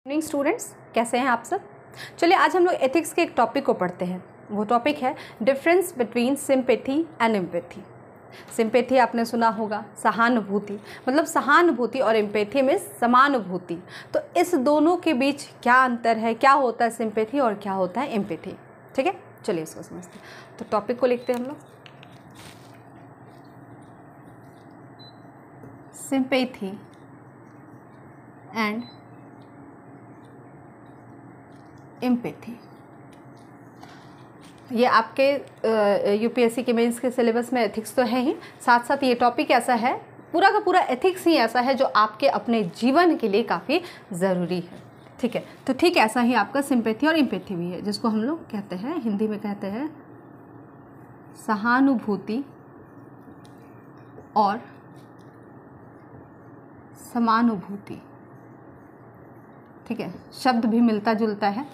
Morning students, कैसे हैं आप सब। चलिए आज हम लोग एथिक्स के एक टॉपिक को पढ़ते हैं। वो टॉपिक है difference between sympathy and empathy. Sympathy आपने सुना होगा, सहानुभूति, मतलब सहानुभूति और एम्पैथी में समानुभूति। तो इस दोनों के बीच क्या अंतर है, क्या होता है सिंपैथी और क्या होता है एम्पैथी। ठीक है, चलिए इसको समझते हैं। तो टॉपिक को लिखते हैं हम लोग, सिंपैथी एंड एम्पैथी। ये आपके यूपीएससी के मेंस के सिलेबस में एथिक्स तो है ही, साथ साथ ये टॉपिक ऐसा है, पूरा का पूरा एथिक्स ही ऐसा है जो आपके अपने जीवन के लिए काफ़ी ज़रूरी है। ठीक है, तो ठीक ऐसा ही आपका सिंपैथी और एम्पैथी भी है, जिसको हम लोग कहते हैं, हिंदी में कहते हैं सहानुभूति और समानुभूति। ठीक है, शब्द भी मिलता जुलता है,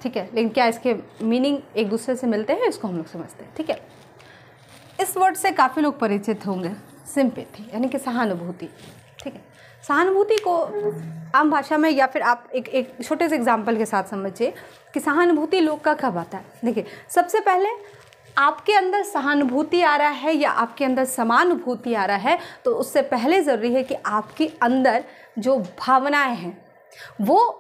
ठीक है, लेकिन क्या इसके मीनिंग एक दूसरे से मिलते हैं, इसको हम लोग समझते हैं। ठीक है, इस वर्ड से काफ़ी लोग परिचित होंगे, सिंपैथी यानी कि सहानुभूति। ठीक है, सहानुभूति को आम भाषा में या फिर आप एक छोटे से एग्जाम्पल के साथ समझिए कि सहानुभूति लोग का कब आता है। देखिए, सबसे पहले आपके अंदर सहानुभूति आ रहा है या आपके अंदर समानुभूति आ रहा है, तो उससे पहले ज़रूरी है कि आपके अंदर जो भावनाएं हैं वो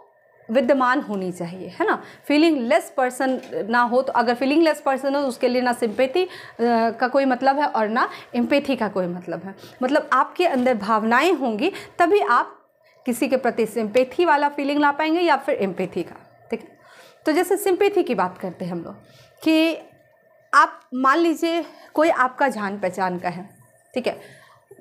विद्यमान होनी चाहिए, है ना। फीलिंग लेस पर्सन ना हो, तो अगर फीलिंग लेस पर्सन हो तो उसके लिए ना सिंपैथी का कोई मतलब है और ना एम्पैथी का कोई मतलब है। मतलब आपके अंदर भावनाएं होंगी तभी आप किसी के प्रति सिंपैथी वाला फीलिंग ला पाएंगे या फिर एम्पैथी का। ठीक है, तो जैसे सिंपैथी की बात करते हैं हम लोग कि आप मान लीजिए कोई आपका जान पहचान का है। ठीक है,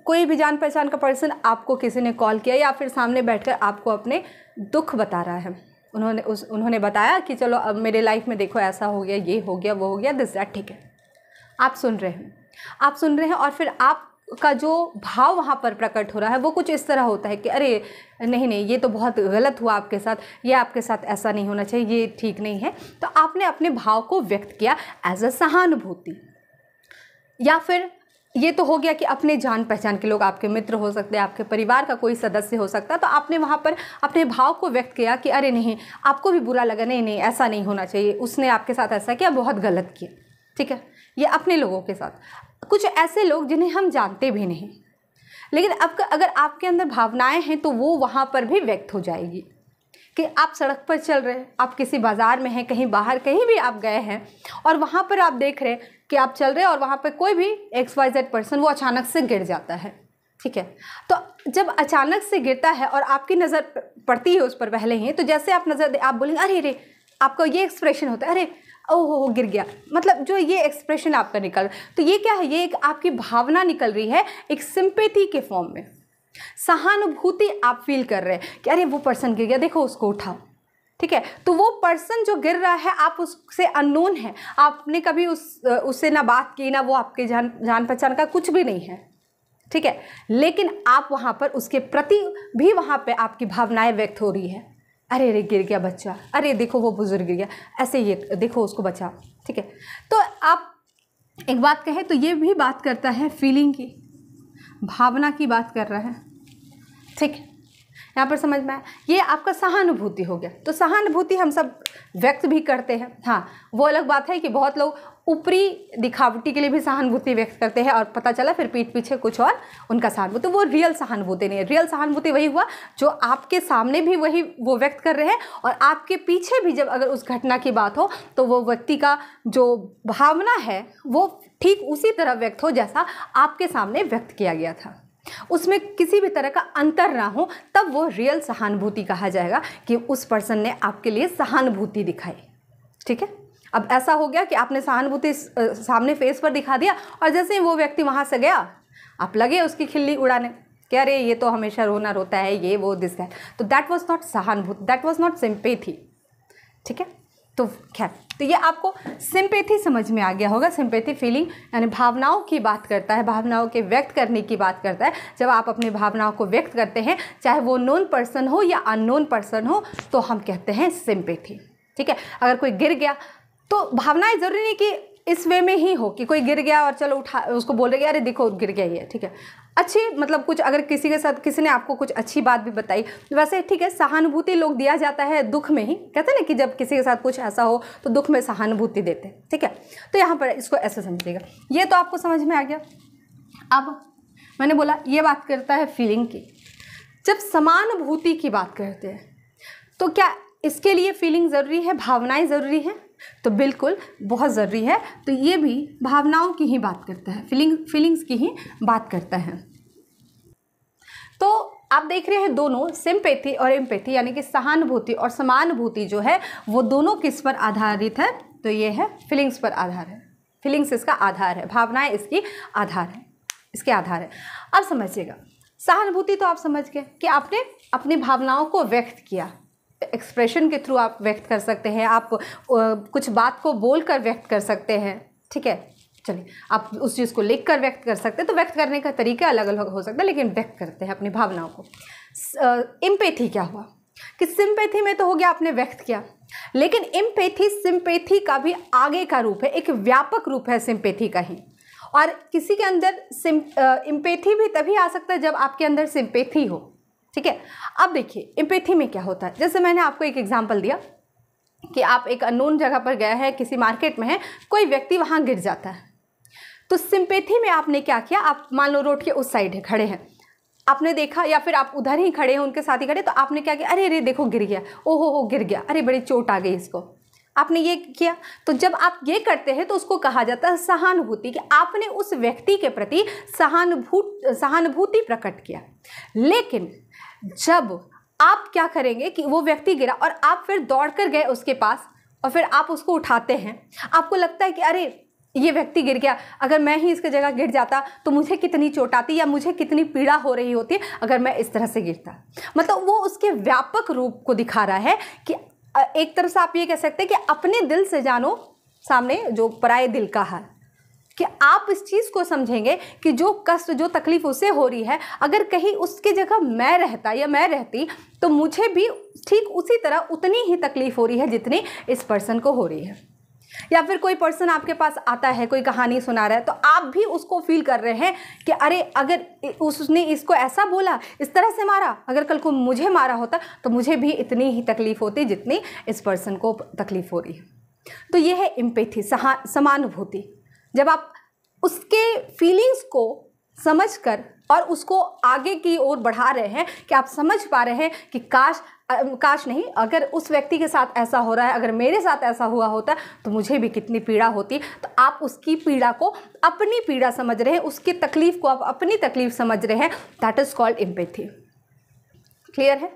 कोई भी जान पहचान का पर्सन आपको किसी ने कॉल किया या फिर सामने बैठकर आपको अपने दुख बता रहा है। उन्होंने बताया कि चलो अब मेरे लाइफ में देखो ऐसा हो गया, ये हो गया, वो हो गया, दिस दैट। ठीक है, आप सुन रहे हैं और फिर आपका जो भाव वहाँ पर प्रकट हो रहा है वो कुछ इस तरह होता है कि अरे नहीं ये तो बहुत गलत हुआ आपके साथ, ये आपके साथ ऐसा नहीं होना चाहिए, ये ठीक नहीं है। तो आपने अपने भाव को व्यक्त किया एज अ सहानुभूति। या फिर ये तो हो गया कि अपने जान पहचान के लोग, आपके मित्र हो सकते हैं, आपके परिवार का कोई सदस्य हो सकता है, तो आपने वहाँ पर अपने भाव को व्यक्त किया कि अरे नहीं, आपको भी बुरा लगा, नहीं ऐसा नहीं होना चाहिए, उसने आपके साथ ऐसा किया, बहुत गलत किया। ठीक है, ये अपने लोगों के साथ। कुछ ऐसे लोग जिन्हें हम जानते भी नहीं, लेकिन अब अगर आपके अंदर भावनाएं हैं तो वो वहाँ पर भी व्यक्त हो जाएगी। कि आप सड़क पर चल रहे हैं, आप किसी बाज़ार में हैं, कहीं बाहर कहीं भी आप गए हैं और वहाँ पर आप देख रहे हैं कि आप चल रहे हैं और वहाँ पर कोई भी XYZ पर्सन वो अचानक से गिर जाता है। ठीक है, तो जब अचानक से गिरता है और आपकी नज़र पड़ती है उस पर पहले ही, तो जैसे आप आप बोलेंगे अरे आपका ये एक्सप्रेशन होता है, अरे ओहो गिर गया, मतलब जो ये एक्सप्रेशन आपका निकल, तो ये क्या है, ये एक आपकी भावना निकल रही है एक सिंपैथी के फॉर्म में। सहानुभूति आप फील कर रहे हैं कि अरे वो पर्सन गिर गया, देखो उसको उठाओ। ठीक है, तो वो पर्सन जो गिर रहा है आप उससे अननोन है, आपने कभी उससे ना बात की, ना वो आपके जान पहचान का कुछ भी नहीं है। ठीक है, लेकिन आप वहाँ पर उसके प्रति भी वहाँ पे आपकी भावनाएं व्यक्त हो रही है। अरे गिर गया बच्चा, अरे देखो वो बुजुर्ग गिर गया, ऐसे ये देखो उसको बचाओ। ठीक है, तो आप एक बात कहें तो ये भी बात करता है फीलिंग की, भावना की बात कर रहा है। ठीक है, यहाँ पर समझ में आया, ये आपका सहानुभूति हो गया। तो सहानुभूति हम सब व्यक्त भी करते हैं। हाँ, वो अलग बात है कि बहुत लोग ऊपरी दिखावटी के लिए भी सहानुभूति व्यक्त करते हैं और पता चला फिर पीठ पीछे कुछ और उनका सहानुभूति, वो रियल सहानुभूति नहीं है। रियल सहानुभूति वही हुआ जो आपके सामने भी वही वो व्यक्त कर रहे हैं और आपके पीछे भी जब अगर उस घटना की बात हो तो वो व्यक्ति का जो भावना है वो ठीक उसी तरह व्यक्त हो जैसा आपके सामने व्यक्त किया गया था, उसमें किसी भी तरह का अंतर ना हो, तब वो रियल सहानुभूति कहा जाएगा कि उस पर्सन ने आपके लिए सहानुभूति दिखाई। ठीक है, अब ऐसा हो गया कि आपने सहानुभूति सामने फेस पर दिखा दिया और जैसे ही वो व्यक्ति वहाँ से गया आप लगे उसकी खिल्ली उड़ाने कि अरे ये तो हमेशा रोता है, ये वो दिस दैट। तो दैट वाज नॉट सहानुभूति, दैट वाज नॉट सिंपैथी। ठीक है, तो खैर, तो ये आपको सिंपैथी समझ में आ गया होगा। सिंपैथी फीलिंग यानी भावनाओं की बात करता है, भावनाओं के व्यक्त करने की बात करता है। जब आप अपनी भावनाओं को व्यक्त करते हैं, चाहे वो नोन पर्सन हो या अननोन पर्सन हो, तो हम कहते हैं सिंपैथी। ठीक है, अगर कोई गिर गया तो भावनाएं जरूरी नहीं कि इस वे में ही हो कि कोई गिर गया और चलो उठा उसको बोल रहे अरे देखो गिर गया ये। ठीक है, अच्छी, मतलब कुछ अगर किसी के साथ किसी ने आपको कुछ अच्छी बात भी बताई, वैसे ठीक है सहानुभूति लोग दिया जाता है दुख में ही, कहते हैं ना कि जब किसी के साथ कुछ ऐसा हो तो दुख में सहानुभूति देते हैं, ठीक है। तो यहाँ पर इसको ऐसे समझिएगा। ये तो आपको समझ में आ गया। अब मैंने बोला ये बात करता है फीलिंग की। जब समानुभूति की बात करते हैं तो क्या इसके लिए फीलिंग ज़रूरी है, भावनाएं ज़रूरी हैं? तो बिल्कुल बहुत ज़रूरी है। तो ये भी भावनाओं की ही बात करता है, फीलिंग्स की ही बात करता है। तो आप देख रहे हैं दोनों सिंपैथी और एम्पैथी यानी कि सहानुभूति और समानुभूति जो है वो दोनों किस पर आधारित है? तो ये है फीलिंग्स पर आधार है। फीलिंग्स इसका आधार है, भावनाएं इसकी आधार है, इसके आधार है। अब समझिएगा, सहानुभूति तो आप समझ गए कि आपने अपनी भावनाओं को व्यक्त किया, एक्सप्रेशन के थ्रू आप व्यक्त कर सकते हैं, आप कुछ बात को बोलकर व्यक्त कर सकते हैं, ठीक है। चलिए, आप उस चीज़ को लिख कर व्यक्त कर सकते हैं, तो व्यक्त करने का तरीका अलग अलग हो सकता है, लेकिन व्यक्त करते हैं अपनी भावनाओं को। एम्पैथी क्या हुआ कि सिंपैथी में तो हो गया आपने व्यक्त किया, लेकिन एम्पैथी सिंपैथी का भी आगे का रूप है, एक व्यापक रूप है सिंपैथी का ही। और किसी के अंदर एम्पैथी भी तभी आ सकता है जब आपके अंदर सिंपैथी हो, ठीक है। अब देखिए एम्पैथी में क्या होता है, जैसे मैंने आपको एक एग्जांपल दिया कि आप एक अननोन जगह पर गए हैं, किसी मार्केट में है, कोई व्यक्ति वहाँ गिर जाता है, तो सिंपैथी में आपने क्या किया, आप मान लो रोड के उस साइड खड़े हैं, आपने देखा, या फिर आप उधर ही खड़े हैं उनके साथ ही खड़े, तो आपने क्या किया, अरे अरे देखो गिर गया, ओहो हो गिर गया, अरे बड़ी चोट आ गई इसको, आपने ये किया। तो जब आप ये करते हैं तो उसको कहा जाता है सहानुभूति, कि आपने उस व्यक्ति के प्रति सहानुभूति प्रकट किया। लेकिन जब आप क्या करेंगे कि वो व्यक्ति गिरा और आप फिर दौड़कर गए उसके पास और फिर आप उसको उठाते हैं, आपको लगता है कि अरे ये व्यक्ति गिर गया, अगर मैं ही इसकी जगह गिर जाता तो मुझे कितनी चोट आती या मुझे कितनी पीड़ा हो रही होती अगर मैं इस तरह से गिरता। मतलब वो उसके व्यापक रूप को दिखा रहा है कि एक तरह से आप ये कह सकते हैं कि अपने दिल से जानो सामने जो पराये दिल का है, कि आप इस चीज़ को समझेंगे कि जो कष्ट जो तकलीफ उसे हो रही है, अगर कहीं उसकी जगह मैं रहता या मैं रहती तो मुझे भी ठीक उसी तरह उतनी ही तकलीफ हो रही है जितनी इस पर्सन को हो रही है। या फिर कोई पर्सन आपके पास आता है, कोई कहानी सुना रहा है, तो आप भी उसको फील कर रहे हैं कि अरे अगर उसने इसको ऐसा बोला, इस तरह से मारा, अगर कल को मुझे मारा होता तो मुझे भी इतनी ही तकलीफ होती जितनी इस पर्सन को तकलीफ हो रही है। तो ये है एम्पैथी, समानुभूति। जब आप उसके फीलिंग्स को समझकर और उसको आगे की ओर बढ़ा रहे हैं कि आप समझ पा रहे हैं कि काश नहीं, अगर उस व्यक्ति के साथ ऐसा हो रहा है, अगर मेरे साथ ऐसा हुआ होता तो मुझे भी कितनी पीड़ा होती। तो आप उसकी पीड़ा को अपनी पीड़ा समझ रहे हैं, उसकी तकलीफ को आप अपनी तकलीफ समझ रहे हैं। That is called empathy. Clear है?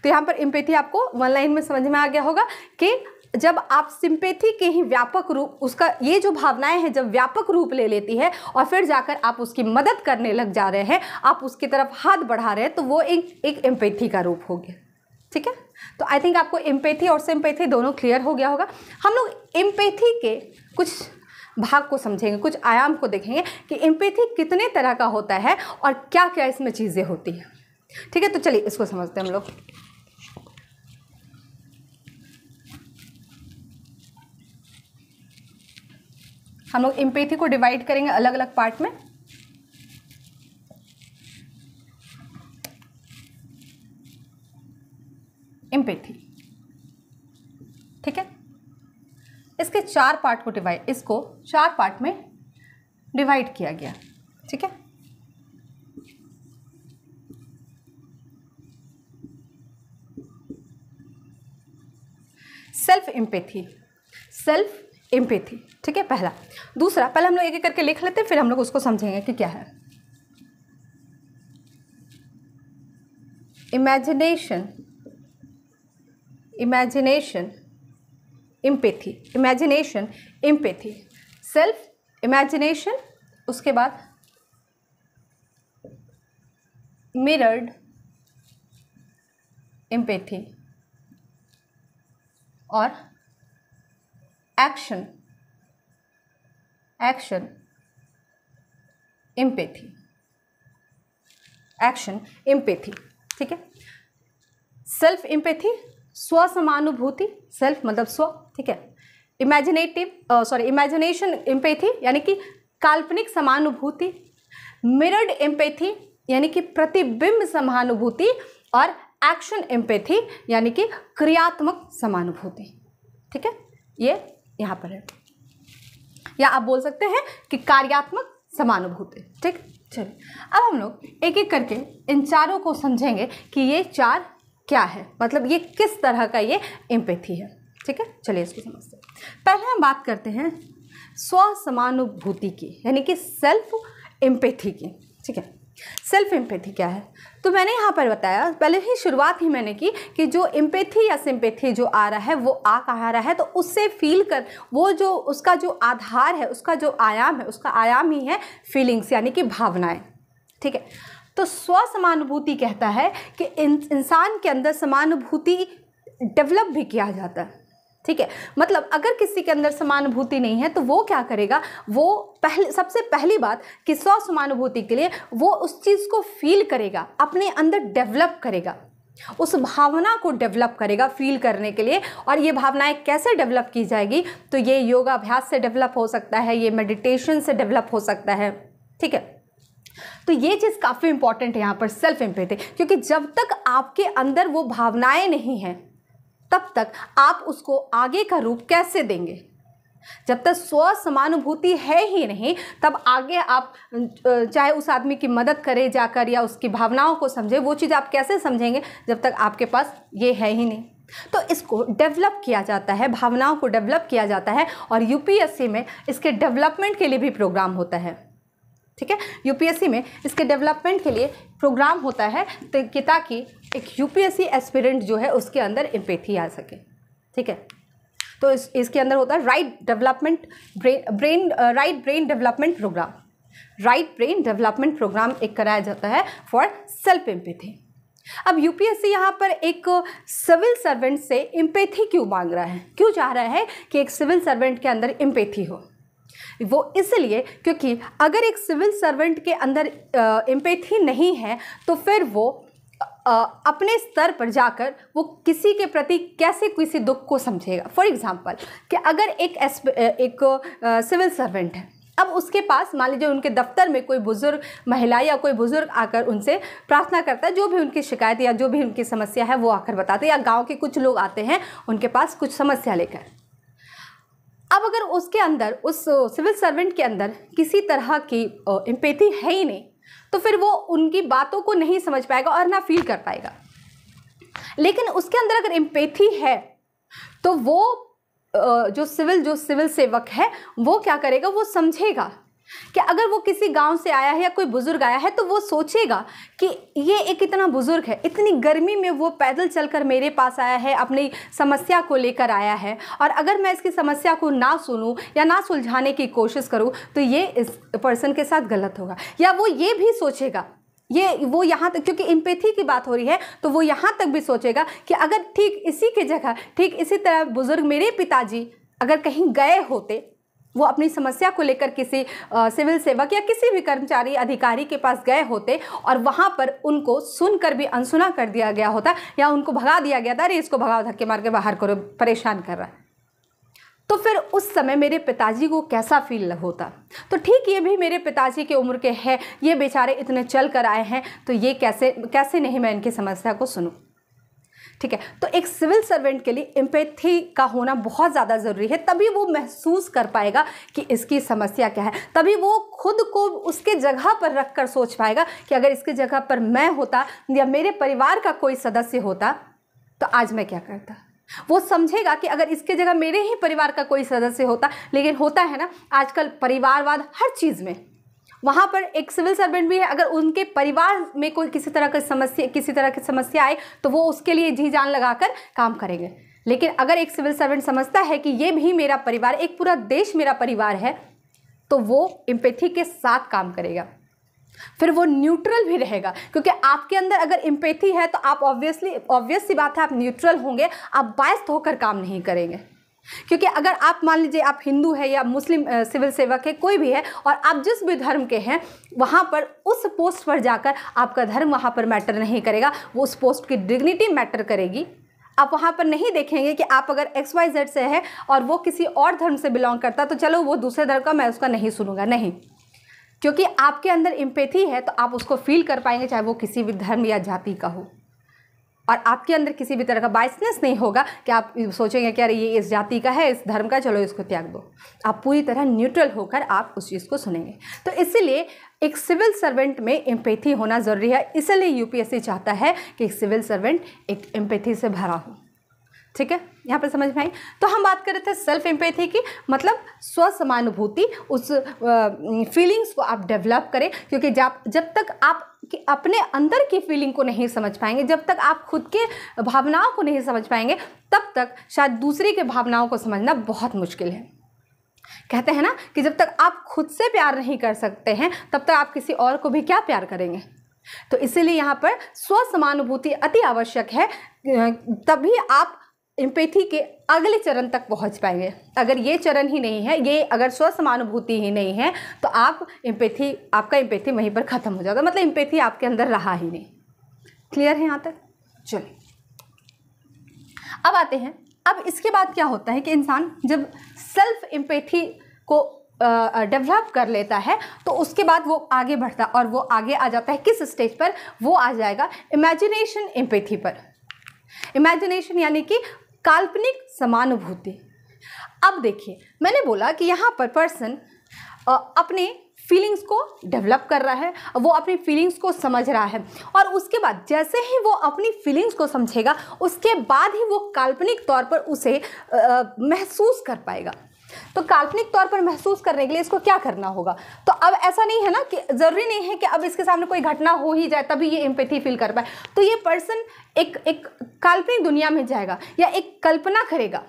तो यहाँ पर एम्पैथी आपको वन लाइन में समझ में आ गया होगा कि जब आप सिंपैथी के ही व्यापक रूप, उसका ये जो भावनाएं हैं जब व्यापक रूप ले लेती है और फिर जाकर आप उसकी मदद करने लग जा रहे हैं, आप उसकी तरफ हाथ बढ़ा रहे हैं, तो वो एक एम्पैथी का रूप हो गया। ठीक है, तो आई थिंक आपको एम्पैथी और सिंपैथी दोनों क्लियर हो गया होगा। हम लोग एम्पैथी के कुछ भाग को समझेंगे, कुछ आयाम को देखेंगे कि एम्पैथी कितने तरह का होता है और क्या क्या इसमें चीज़ें होती हैं। ठीक है, तो चलिए इसको समझते हैं हम लोग। हम लोग एम्पैथी को डिवाइड करेंगे अलग अलग पार्ट में। एम्पैथी, ठीक है, इसके चार पार्ट को इसको चार पार्ट में डिवाइड किया गया। ठीक है, सेल्फ एम्पैथी, ठीक है, पहला। दूसरा, पहले हम लोग एक एक करके लिख लेते हैं, फिर हम लोग उसको समझेंगे कि क्या है। इमेजिनेशन, एम्पैथी, सेल्फ इमेजिनेशन, उसके बाद मिरर्ड एम्पैथी और एक्शन एम्पैथी, ठीक है। सेल्फ एम्पैथी, स्व समानुभूति, सेल्फ मतलब स्व, ठीक है। इमेजिनेशन एम्पैथी यानी कि काल्पनिक समानुभूति, मिरर्ड एम्पैथी यानी कि प्रतिबिंब समानुभूति, और एक्शन एम्पैथी यानी कि क्रियात्मक समानुभूति। ठीक है, ये यहाँ पर है, या आप बोल सकते हैं कि कार्यात्मक समानुभूति। ठीक, चलिए अब हम लोग एक एक करके इन चारों को समझेंगे कि ये चार क्या है, मतलब ये किस तरह का ये एम्पैथी है। ठीक है, चलिए इसको समझते हैं। पहले हम बात करते हैं स्व समानुभूति की, यानी कि सेल्फ एम्पैथी की। ठीक है, सेल्फ एम्पैथी क्या है? तो मैंने यहाँ पर बताया, पहले ही शुरुआत ही मैंने की कि जो एम्पैथी या सिंपैथी जो आ रहा है वो आ कहाँ रहा है, तो उससे फील कर, वो जो उसका जो आधार है, उसका जो आयाम है, उसका आयाम ही है फीलिंग्स यानी कि भावनाएं। ठीक है, तो स्व समानुभूति कहता है कि इंसान के अंदर समानुभूति डेवलप भी किया जाता है। ठीक है, मतलब अगर किसी के अंदर समानुभूति नहीं है तो वो क्या करेगा, वो सबसे पहली बात कि स्व समानुभूति के लिए वो उस चीज़ को फील करेगा, अपने अंदर डेवलप करेगा, उस भावना को डेवलप करेगा फील करने के लिए। और ये भावनाएं कैसे डेवलप की जाएगी, तो ये योगाभ्यास से डेवलप हो सकता है, ये मेडिटेशन से डेवलप हो सकता है। ठीक है, तो ये चीज़ काफ़ी इंपॉर्टेंट है यहाँ पर सेल्फ एम्पैथी, क्योंकि जब तक आपके अंदर वो भावनाएं नहीं हैं तब तक आप उसको आगे का रूप कैसे देंगे। जब तक स्व समानुभूति है ही नहीं, तब आगे आप चाहे उस आदमी की मदद करें जाकर या उसकी भावनाओं को समझे, वो चीज़ आप कैसे समझेंगे जब तक आपके पास ये है ही नहीं। तो इसको डेवलप किया जाता है, भावनाओं को डेवलप किया जाता है, और यूपीएससी में इसके डेवलपमेंट के लिए भी प्रोग्राम होता है। ठीक है, यूपीएससी में इसके डेवलपमेंट के लिए प्रोग्राम होता है ताकि एक यूपीएससी एस्पिरेंट जो है उसके अंदर एम्पैथी आ सके। ठीक है, तो इसके अंदर होता है right brain development programme. Right brain development programme एक कराया जाता है फॉर सेल्फ एम्पैथी। अब यूपीएससी यहाँ पर एक सिविल सर्वेंट से एम्पैथी क्यों मांग रहा है, क्यों चाह रहा है कि एक सिविल सर्वेंट के अंदर एम्पैथी हो? वो इसलिए क्योंकि अगर एक सिविल सर्वेंट के अंदर एम्पैथी नहीं है तो फिर वो अपने स्तर पर जाकर वो किसी के प्रति कैसे किसी दुख को समझेगा। फॉर एग्जांपल कि अगर एक सिविल सर्वेंट है, अब उसके पास मान लीजिए उनके दफ्तर में कोई बुजुर्ग महिला या कोई बुजुर्ग आकर उनसे प्रार्थना करता है, जो भी उनकी शिकायत या जो भी उनकी समस्या है वो आकर बताते हैं, या गाँव के कुछ लोग आते हैं उनके पास कुछ समस्या लेकर। अब अगर उसके अंदर, उस सिविल सर्वेंट के अंदर किसी तरह की एम्पैथी है ही नहीं, तो फिर वो उनकी बातों को नहीं समझ पाएगा और ना फील कर पाएगा। लेकिन उसके अंदर अगर एम्पैथी है तो वो जो सिविल सेवक है वो क्या करेगा, वो समझेगा कि अगर वो किसी गांव से आया है या कोई बुजुर्ग आया है तो वो सोचेगा कि ये एक इतना बुजुर्ग है, इतनी गर्मी में वो पैदल चलकर मेरे पास आया है, अपनी समस्या को लेकर आया है, और अगर मैं इसकी समस्या को ना सुनूं या ना सुलझाने की कोशिश करूं तो ये इस पर्सन के साथ गलत होगा। या वो ये भी सोचेगा, वो यहाँ तक, क्योंकि एम्पैथी की बात हो रही है तो वो यहाँ तक भी सोचेगा कि अगर ठीक इसी की जगह, ठीक इसी तरह बुजुर्ग मेरे पिताजी अगर कहीं गए होते, वो अपनी समस्या को लेकर किसी सिविल सेवक या किसी भी कर्मचारी अधिकारी के पास गए होते और वहाँ पर उनको सुनकर भी अनसुना कर दिया गया होता या उनको भगा दिया गया था, अरे इसको भगाओ, धक्के मार के बाहर करो, परेशान कर रहा है, तो फिर उस समय मेरे पिताजी को कैसा फील होता। तो ठीक ये भी मेरे पिताजी की उम्र के हैं, ये बेचारे इतने चल कर आए हैं, तो ये कैसे नहीं मैं इनकी समस्या को सुनूं। ठीक है, तो एक सिविल सर्वेंट के लिए एम्पैथी का होना बहुत ज़्यादा ज़रूरी है, तभी वो महसूस कर पाएगा कि इसकी समस्या क्या है, तभी वो खुद को उसके जगह पर रख कर सोच पाएगा कि अगर इसके जगह पर मैं होता या मेरे परिवार का कोई सदस्य होता तो आज मैं क्या करता। वो समझेगा कि अगर इसके जगह मेरे ही परिवार का कोई सदस्य होता, लेकिन होता है ना आजकल परिवारवाद हर चीज़ में, वहाँ पर एक सिविल सर्वेंट भी है, अगर उनके परिवार में कोई किसी तरह की समस्या आए तो वो उसके लिए जी जान लगाकर काम करेंगे। लेकिन अगर एक सिविल सर्वेंट समझता है कि ये भी मेरा परिवार, एक पूरा देश मेरा परिवार है, तो वो एम्पैथी के साथ काम करेगा, फिर वो न्यूट्रल भी रहेगा। क्योंकि आपके अंदर अगर एम्पैथी है तो आप ऑब्वियस सी बात है आप न्यूट्रल होंगे, आप बायस्ड होकर काम नहीं करेंगे। क्योंकि अगर आप मान लीजिए आप हिंदू है या मुस्लिम सिविल सेवक है, कोई भी है, और आप जिस भी धर्म के हैं, वहाँ पर उस पोस्ट पर जाकर आपका धर्म वहाँ पर मैटर नहीं करेगा, वो उस पोस्ट की डिग्निटी मैटर करेगी। आप वहाँ पर नहीं देखेंगे कि आप अगर XYZ से है और वो किसी और धर्म से बिलोंग करता तो चलो वो दूसरे धर्म का, मैं उसका नहीं सुनूंगा, नहीं। क्योंकि आपके अंदर एम्पैथी है तो आप उसको फील कर पाएंगे, चाहे वो किसी भी धर्म या जाति का हो। और आपके अंदर किसी भी तरह का बायसनेस नहीं होगा कि आप सोचेंगे कि अरे ये इस जाति का है, इस धर्म का, चलो इसको त्याग दो। आप पूरी तरह न्यूट्रल होकर आप उस चीज़ को सुनेंगे। तो इसीलिए एक सिविल सर्वेंट में एम्पैथी होना ज़रूरी है। इसलिए यूपीएससी चाहता है कि एक सिविल सर्वेंट एक एम्पैथी से भरा हो। ठीक है, यहाँ पर समझ में आई। तो हम बात कर रहे थे सेल्फ एम्पैथी की, मतलब स्वसमानुभूति, उस फीलिंग्स को आप डेवलप करें। क्योंकि जब तक आप कि अपने अंदर की फीलिंग को नहीं समझ पाएंगे, जब तक आप खुद के भावनाओं को नहीं समझ पाएंगे, तब तक शायद दूसरे के भावनाओं को समझना बहुत मुश्किल है। कहते हैं ना कि जब तक आप खुद से प्यार नहीं कर सकते हैं, तब तक आप किसी और को भी क्या प्यार करेंगे। तो इसीलिए यहाँ पर स्वसमानुभूति अति आवश्यक है, तभी आप एम्पैथी के अगले चरण तक पहुंच पाएंगे। अगर ये चरण ही नहीं है, ये अगर स्वसमानुभूति ही नहीं है, तो आपका एम्पैथी वहीं पर ख़त्म हो जाता है, मतलब एम्पैथी आपके अंदर रहा ही नहीं। क्लियर है यहाँ तक? चलिए अब आते हैं। अब इसके बाद क्या होता है कि इंसान जब सेल्फ एम्पैथी को डेवलप कर लेता है तो उसके बाद वो आगे बढ़ता है, और वो आगे आ जाता है किस स्टेज पर? वो आ जाएगा इमेजिनेशन एम्पैथी पर। इमेजिनेशन यानी कि काल्पनिक समानुभूति। अब देखिए, मैंने बोला कि यहाँ पर पर्सन अपने फीलिंग्स को डेवलप कर रहा है, वो अपनी फीलिंग्स को समझ रहा है, और उसके बाद जैसे ही वो अपनी फीलिंग्स को समझेगा, उसके बाद ही वो काल्पनिक तौर पर उसे महसूस कर पाएगा। तो काल्पनिक तौर पर महसूस करने के लिए इसको क्या करना होगा? तो अब ऐसा नहीं है ना कि ज़रूरी नहीं है कि अब इसके सामने कोई घटना हो ही जाए तभी ये एम्पैथी फील कर पाए। तो ये पर्सन एक काल्पनिक दुनिया में जाएगा या एक कल्पना करेगा,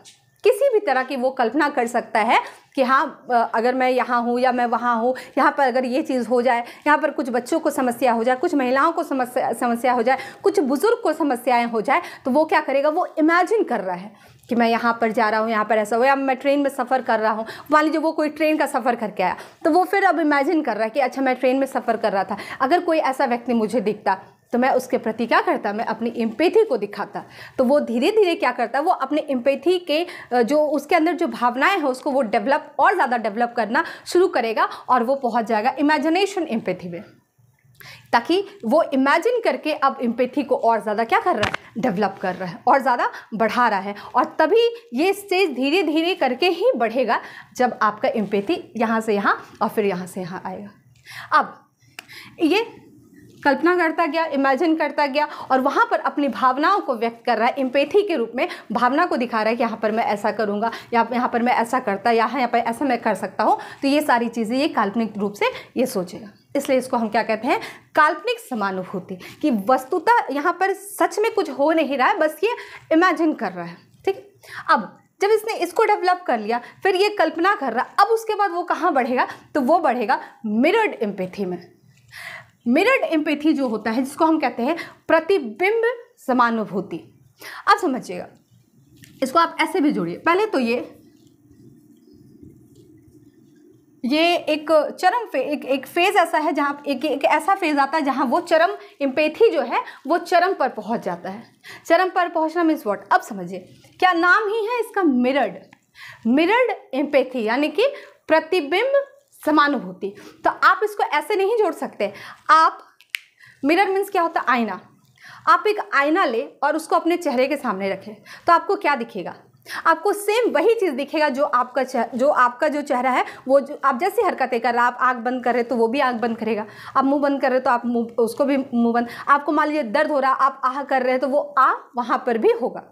किसी भी तरह की वो कल्पना कर सकता है कि हाँ, अगर मैं यहाँ हूँ या मैं वहाँ हूँ, यहाँ पर अगर ये चीज़ हो जाए, यहाँ पर कुछ बच्चों को समस्या हो जाए, कुछ महिलाओं को समस्या हो जाए, कुछ बुजुर्ग को समस्याएं हो जाए, तो वो क्या करेगा? वो इमेजिन कर रहा है कि मैं यहाँ पर जा रहा हूँ, यहाँ पर ऐसा हो, या मैं ट्रेन में सफ़र कर रहा हूँ। मान लीजिए वो कोई ट्रेन का सफ़र करके आया, तो वो फिर अब इमेजिन कर रहा है कि अच्छा मैं ट्रेन में सफ़र कर रहा था, अगर कोई ऐसा व्यक्ति मुझे दिखता तो मैं उसके प्रति क्या करता? मैं अपनी एम्पैथी को दिखाता। तो वो धीरे धीरे क्या करता है? वो अपने एम्पैथी के जो उसके अंदर जो भावनाएं हैं उसको वो डेवलप और ज़्यादा डेवलप करना शुरू करेगा, और वो पहुंच जाएगा इमेजिनेशन एम्पैथी में, ताकि वो इमेजिन करके अब एम्पैथी को और ज़्यादा क्या कर रहा है? डेवलप कर रहा है और ज़्यादा बढ़ा रहा है। और तभी ये स्टेज धीरे धीरे करके ही बढ़ेगा, जब आपका एम्पैथी यहाँ से यहाँ और फिर यहाँ से यहाँ आएगा। अब ये कल्पना करता गया, इमेजिन करता गया, और वहाँ पर अपनी भावनाओं को व्यक्त कर रहा है, एम्पैथी के रूप में भावना को दिखा रहा है कि यहाँ पर मैं ऐसा करूँगा, या यहाँ पर मैं ऐसा करता, यहाँ पर ऐसा मैं कर सकता हूँ। तो ये सारी चीज़ें ये काल्पनिक रूप से ये सोचेगा। इसलिए इसको हम क्या कहते हैं? काल्पनिक समानुभूति, कि वस्तुतः यहाँ पर सच में कुछ हो नहीं रहा है, बस ये इमेजिन कर रहा है। ठीक है, अब जब इसने इसको डेवलप कर लिया, फिर ये कल्पना कर रहा, अब उसके बाद वो कहाँ बढ़ेगा? तो वो बढ़ेगा मिरर्ड एम्पैथी में। मिरर्ड एम्पैथी जो होता है, जिसको हम कहते हैं प्रतिबिंब समानुभूति। आप समझिएगा, इसको आप ऐसे भी जोड़िए। पहले तो ये एक चरम एक फेज ऐसा है जहाँ एक ऐसा फेज आता है जहाँ वो चरम एम्पैथी जो है वो चरम पर पहुँच जाता है। चरम पर पहुँचना मीन्स व्हाट? अब समझिए, क्या नाम ही है इसका? मिरर्ड एम्पैथी, यानी कि प्रतिबिंब समानुभूति। तो आप इसको ऐसे नहीं जोड़ सकते। आप मिरर मीन्स क्या होता है? आईना। आप एक आईना ले और उसको अपने चेहरे के सामने रखें, तो आपको क्या दिखेगा? आपको सेम वही चीज़ दिखेगा जो आपका जो चेहरा है, वो जो आप जैसी हरकतें कर रहा, आप आँख बंद कर रहे तो वो भी आँख बंद करेगा, आप मुंह बंद कर रहे तो आप मुंह उसको भी मुंह बंद, आपको मान लीजिए दर्द हो रहा, आप आह कर रहे हैं तो वो आ वहाँ पर भी होगा।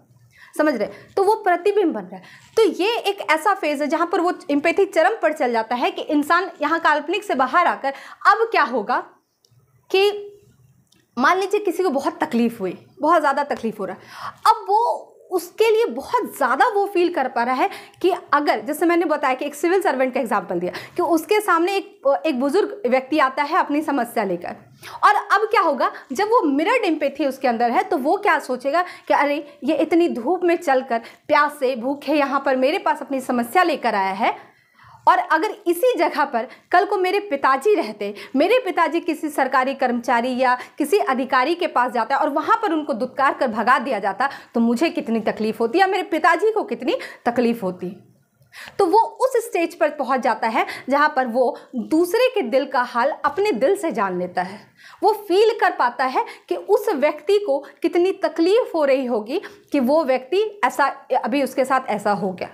समझ रहे? तो वो प्रतिबिंब बन रहा है। तो ये एक ऐसा फेज है जहाँ पर वो एम्पैथी चरम पर चल जाता है कि इंसान यहाँ काल्पनिक से बाहर आकर अब क्या होगा कि मान लीजिए किसी को बहुत तकलीफ हुई, बहुत ज़्यादा तकलीफ हो रहा है, अब वो उसके लिए बहुत ज़्यादा वो फील कर पा रहा है कि अगर, जैसे मैंने बताया कि एक सिविल सर्वेंट का एग्जांपल दिया कि उसके सामने एक बुजुर्ग व्यक्ति आता है अपनी समस्या लेकर, और अब क्या होगा जब वो मिरर्ड एम्पैथी उसके अंदर है, तो वो क्या सोचेगा कि अरे ये इतनी धूप में चलकर प्यास से भूखे यहाँ पर मेरे पास अपनी समस्या लेकर आया है, और अगर इसी जगह पर कल को मेरे पिताजी रहते, मेरे पिताजी किसी सरकारी कर्मचारी या किसी अधिकारी के पास जाता और वहाँ पर उनको दुत्कार कर भगा दिया जाता, तो मुझे कितनी तकलीफ होती या मेरे पिताजी को कितनी तकलीफ होती। तो वो उस स्टेज पर पहुंच जाता है जहां पर वो दूसरे के दिल का हाल अपने दिल से जान लेता है। वो फील कर पाता है कि उस व्यक्ति को कितनी तकलीफ हो रही होगी कि वो व्यक्ति ऐसा, अभी उसके साथ ऐसा हो गया।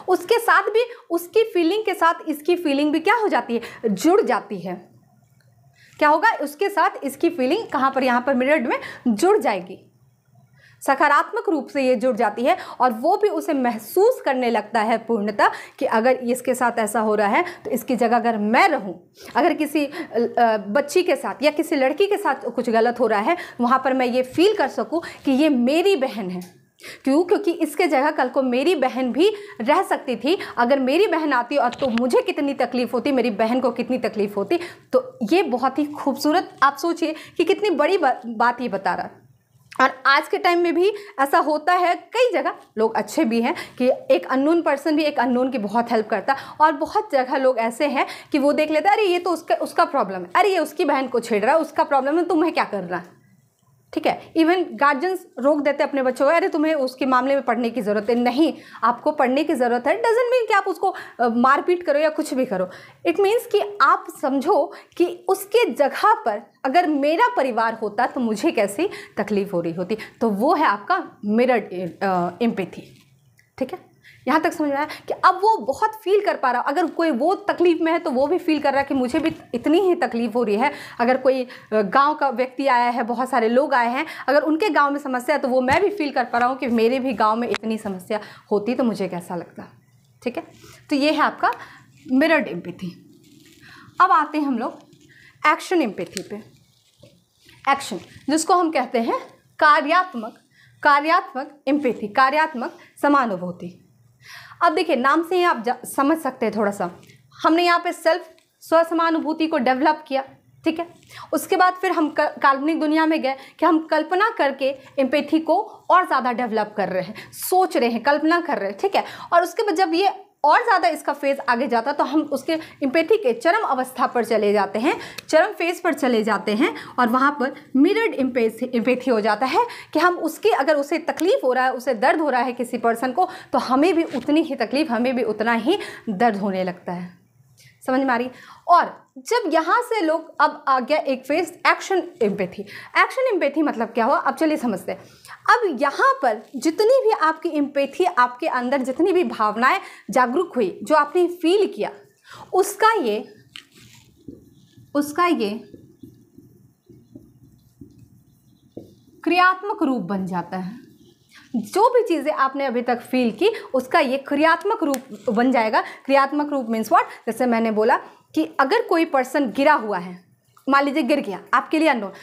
उसके साथ भी, उसकी फीलिंग के साथ इसकी फीलिंग भी क्या हो जाती है, जुड़ जाती है। क्या होगा, उसके साथ इसकी फीलिंग कहाँ पर, यहाँ पर मिरर्ड में जुड़ जाएगी, सकारात्मक रूप से ये जुड़ जाती है और वो भी उसे महसूस करने लगता है पूर्णतः कि अगर इसके साथ ऐसा हो रहा है तो इसकी जगह अगर मैं रहूं, अगर किसी बच्ची के साथ या किसी लड़की के साथ कुछ गलत हो रहा है, वहाँ पर मैं ये फील कर सकूं कि ये मेरी बहन है। क्योंकि इसके जगह कल को मेरी बहन भी रह सकती थी। अगर मेरी बहन आती और तो मुझे कितनी तकलीफ होती, मेरी बहन को कितनी तकलीफ होती। तो ये बहुत ही खूबसूरत, आप सोचिए कि कितनी बड़ी बात ये बता रहा है। और आज के टाइम में भी ऐसा होता है, कई जगह लोग अच्छे भी हैं कि एक अननोन पर्सन भी एक अननोन की बहुत हेल्प करता है, और बहुत जगह लोग ऐसे हैं कि वो देख लेता है, अरे ये तो उसका प्रॉब्लम है, अरे ये उसकी बहन को छेड़ रहा है, उसका प्रॉब्लम है, तुम्हें क्या करना है। ठीक है, इवन गार्जियंस रोक देते अपने बच्चों को, अरे तुम्हें उसके मामले में पढ़ने की ज़रूरत है। नहीं, आपको पढ़ने की ज़रूरत है डजंट मीन कि आप उसको मारपीट करो या कुछ भी करो। इट मीन्स कि आप समझो कि उसके जगह पर अगर मेरा परिवार होता तो मुझे कैसी तकलीफ हो रही होती। तो वो है आपका मिरर्ड एम्पैथी। ठीक है, यहाँ तक समझ में आया कि अब वो बहुत फील कर पा रहा। अगर कोई वो तकलीफ में है तो वो भी फील कर रहा है कि मुझे भी इतनी ही तकलीफ हो रही है। अगर कोई गांव का व्यक्ति आया है, बहुत सारे लोग आए हैं, अगर उनके गांव में समस्या है तो वो मैं भी फील कर पा रहा हूँ कि मेरे भी गांव में इतनी समस्या होती तो मुझे कैसा लगता। ठीक है, तो ये है आपका मिरर्ड एम्पैथी। अब आते हैं हम लोग एक्शन एम्पैथी पे। एक्शन, जिसको हम कहते हैं कार्यात्मक एम्पैथी, कार्यात्मक समानुभूति। अब देखिए, नाम से ही आप समझ सकते हैं थोड़ा सा, हमने यहाँ पे स्वसमानुभूति को डेवलप किया। ठीक है, उसके बाद फिर हम काल्पनिक दुनिया में गए कि हम कल्पना करके एम्पैथी को और ज़्यादा डेवलप कर रहे हैं, सोच रहे हैं, कल्पना कर रहे हैं। ठीक है, और उसके बाद जब ये और ज़्यादा इसका फेज़ आगे जाता तो हम उसके एम्पैथी के चरम अवस्था पर चले जाते हैं, चरम फेज़ पर चले जाते हैं, और वहाँ पर मिरर्ड एम्पैथी हो जाता है कि हम उसकी, अगर उसे तकलीफ़ हो रहा है, उसे दर्द हो रहा है किसी पर्सन को, तो हमें भी उतनी ही तकलीफ़, हमें भी उतना ही दर्द होने लगता है। समझ में आ रही। और जब यहाँ से लोग, अब आ गया एक phase action empathy. Action empathy मतलब क्या हुआ, अब चलिए समझते हैं। अब यहाँ पर जितनी भी आपकी एम्पैथी, आपके अंदर जितनी भी भावनाएं जागरूक हुई, जो आपने फील किया, उसका ये क्रियात्मक रूप बन जाता है। जो भी चीज़ें आपने अभी तक फील की, उसका ये क्रियात्मक रूप बन जाएगा। क्रियात्मक रूप मीन्स व्हाट, जैसे मैंने बोला कि अगर कोई पर्सन गिरा हुआ है, मान लीजिए गिर गया, आपके लिए अननोन,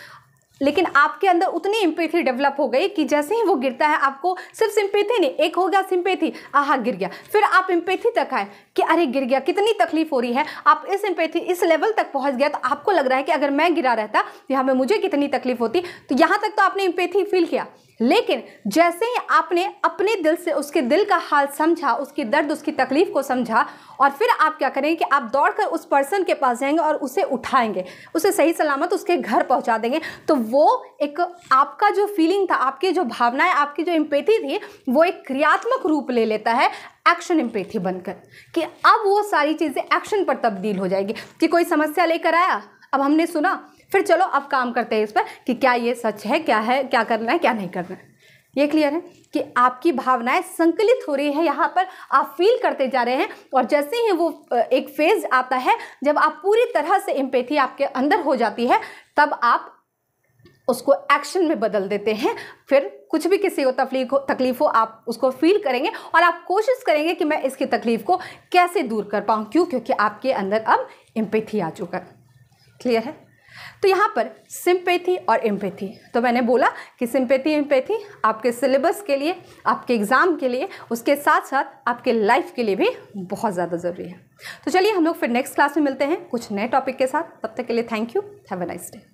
लेकिन आपके अंदर उतनी एम्पैथी डेवलप हो गई कि जैसे ही वो गिरता है, आपको सिर्फ सिंपैथी नहीं, एक हो गया सिंपैथी, आहा गिर गया, फिर आप एम्पैथी तक आए कि अरे गिर गया, कितनी तकलीफ हो रही है। आप इस एम्पैथी, इस लेवल तक पहुंच गया तो आपको लग रहा है कि अगर मैं गिरा रहता यहाँ पे मुझे कितनी तकलीफ होती। तो यहाँ तक तो आपने एम्पैथी फील किया, लेकिन जैसे ही आपने अपने दिल से उसके दिल का हाल समझा, उसकी दर्द, उसकी तकलीफ को समझा, और फिर आप क्या करेंगे कि आप दौड़कर उस पर्सन के पास जाएंगे और उसे उठाएंगे, उसे सही सलामत उसके घर पहुंचा देंगे। तो वो एक आपका जो फीलिंग था, आपकी जो भावनाएं, आपकी जो एम्पैथी थी, वो एक क्रियात्मक रूप ले लेता है एक्शन एम्पैथी बनकर, कि अब वो सारी चीज़ें एक्शन पर तब्दील हो जाएगी। कि कोई समस्या लेकर आया, अब हमने सुना, फिर चलो अब काम करते हैं इस पर कि क्या ये सच है, क्या है, क्या करना है, क्या नहीं करना है। ये क्लियर है कि आपकी भावनाएं संकलित हो रही है, यहाँ पर आप फील करते जा रहे हैं। और जैसे ही वो एक फेज आता है जब आप पूरी तरह से एम्पैथी आपके अंदर हो जाती है, तब आप उसको एक्शन में बदल देते हैं। फिर कुछ भी किसी को तकलीफ हो, आप उसको फील करेंगे और आप कोशिश करेंगे कि मैं इसकी तकलीफ को कैसे दूर कर पाऊँ। क्यों? क्योंकि आपके अंदर अब एम्पैथी आ चुका है। क्लियर है? तो यहाँ पर सिंपैथी और एम्पैथी, तो मैंने बोला कि सिंपैथी एम्पैथी आपके सिलेबस के लिए, आपके एग्ज़ाम के लिए, उसके साथ साथ आपके लाइफ के लिए भी बहुत ज़्यादा ज़रूरी है। तो चलिए हम लोग फिर नेक्स्ट क्लास में मिलते हैं कुछ नए टॉपिक के साथ। तब तक के लिए thank you, have a nice day.